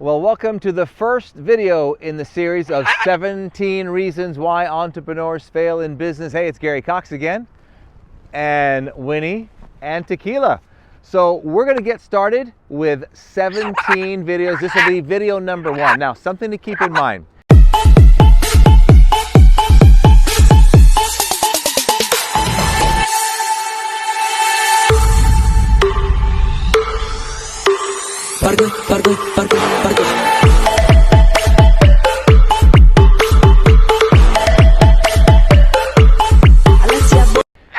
Well, welcome to the first video in the series of 17 reasons why entrepreneurs fail in business. Hey, it's Gary Coxe again, and Winnie and Tequila. So we're going to get started with 17 videos. This will be video number 1. Now, something to keep in mind.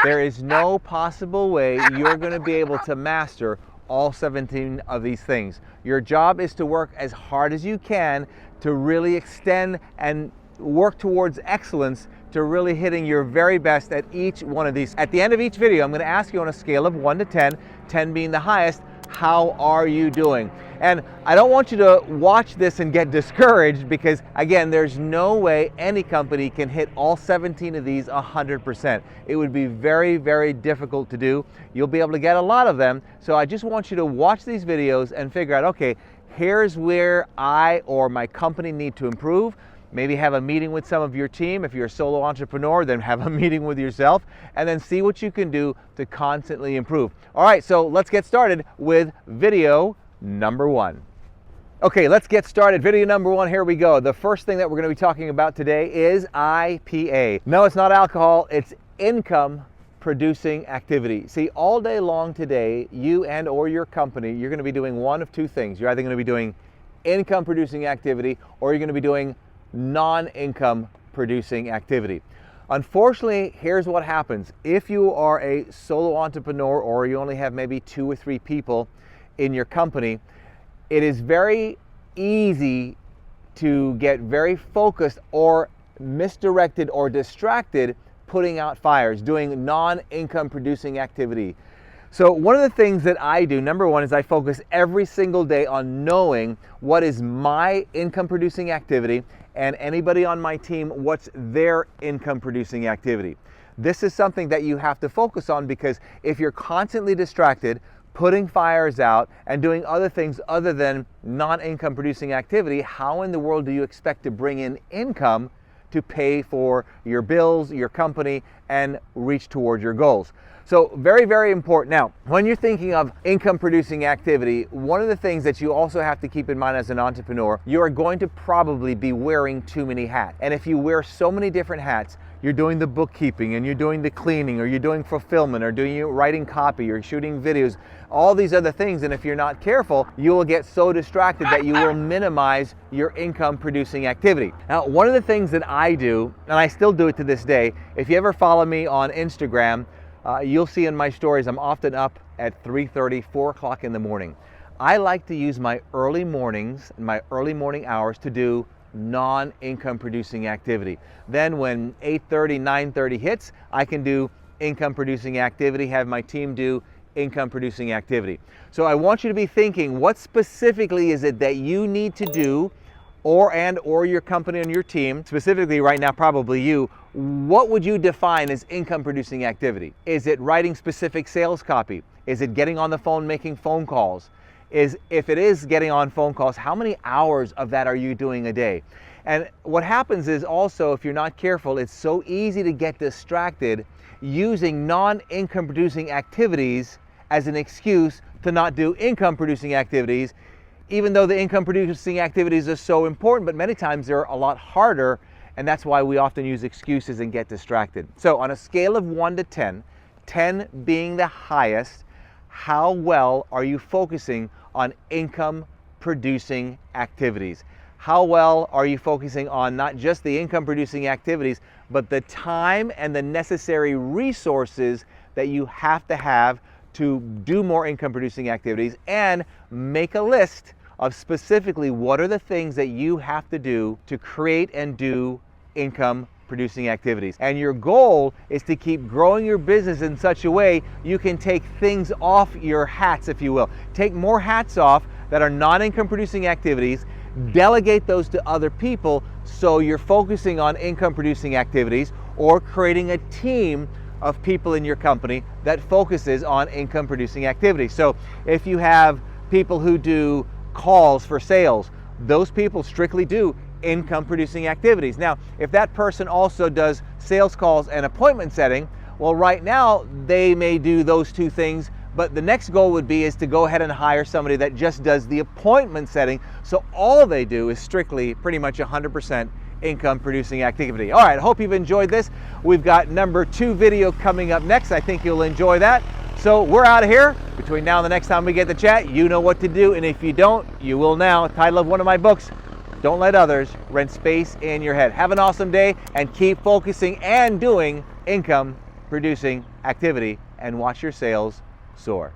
There is no possible way you're going to be able to master all 17 of these things. Your job is to work as hard as you can to really extend and work towards excellence, to really hitting your very best at each one of these. At the end of each video, I'm going to ask you on a scale of 1 to 10, 10 being the highest, how are you doing? And I don't want you to watch this and get discouraged, because again, there's no way any company can hit all 17 of these 100%. It would be very, very difficult to do. You'll be able to get a lot of them. So I just want you to watch these videos and figure out, okay, here's where I or my company need to improve. Maybe have a meeting with some of your team. If you're a solo entrepreneur, then have a meeting with yourself, and then see what you can do to constantly improve. All right, so let's get started with video number 1. Okay, let's get started. Video number 1, here we go. The first thing that we're going to be talking about today is IPA. No, it's not alcohol, it's income producing activity. See, all day long today, you and or your company, you're going to be doing one of two things. You're either going to be doing income producing activity, or you're going to be doing non-income producing activity. Unfortunately, here's what happens. If you are a solo entrepreneur, or you only have maybe 2 or 3 people in your company, it is very easy to get very focused or misdirected or distracted putting out fires, doing non-income producing activity. So one of the things that I do, number 1, is I focus every single day on knowing what is my income producing activity, and anybody on my team, what's their income producing activity. This is something that you have to focus on, because if you're constantly distracted, putting fires out and doing other things other than non-income producing activity, how in the world do you expect to bring in income to pay for your bills, your company, and reach towards your goals? So very, very important. Now, when you're thinking of income producing activity, one of the things that you also have to keep in mind as an entrepreneur, you are going to probably be wearing too many hats. And if you wear so many different hats, you're doing the bookkeeping, and you're doing the cleaning, or you're doing fulfillment, or writing copy, or shooting videos, all these other things, and if you're not careful, you will get so distracted that you will minimize your income producing activity. Now, one of the things that I do, and I still do it to this day, if you ever follow me on Instagram, you'll see in my stories I'm often up at 3:30, 4 o'clock in the morning. I like to use my early mornings, my early morning hours, to do non-income producing activity. Then when 8:30, 9:30 hits, I can do income producing activity, have my team do income producing activity. So I want you to be thinking, what specifically is it that you need to do, or your company and your team, specifically right now probably you, what would you define as income producing activity? Is it writing specific sales copy? Is it getting on the phone making phone calls? If it is getting on phone calls, how many hours of that are you doing a day? And what happens is also, if you're not careful, it's so easy to get distracted using non-income producing activities as an excuse to not do income producing activities, even though the income producing activities are so important, but many times they're a lot harder, and that's why we often use excuses and get distracted. So on a scale of 1 to 10, 10 being the highest, how well are you focusing on income producing activities? How well are you focusing on not just the income producing activities, but the time and the necessary resources that you have to do more income producing activities, and make a list of specifically what are the things that you have to do to create and do income producing activities. And your goal is to keep growing your business in such a way you can take things off your hats, if you will. Take more hats off that are non-income producing activities, delegate those to other people, so you're focusing on income producing activities, or creating a team of people in your company that focuses on income producing activities. So if you have people who do calls for sales, those people strictly do income producing activities. Now, if that person also does sales calls and appointment setting, well, right now they may do those two things, but the next goal would be is to go ahead and hire somebody that just does the appointment setting, so all they do is strictly pretty much 100% income producing activity. All right, I hope you've enjoyed this. We've got number 2 video coming up next. I think you'll enjoy that. So we're out of here. Between now and the next time we get to chat, you know what to do, and if you don't, you will now. Title of one of my books, Don't Let Others Rent Space in Your Head. Have an awesome day and keep focusing and doing income producing activity and watch your sales soar.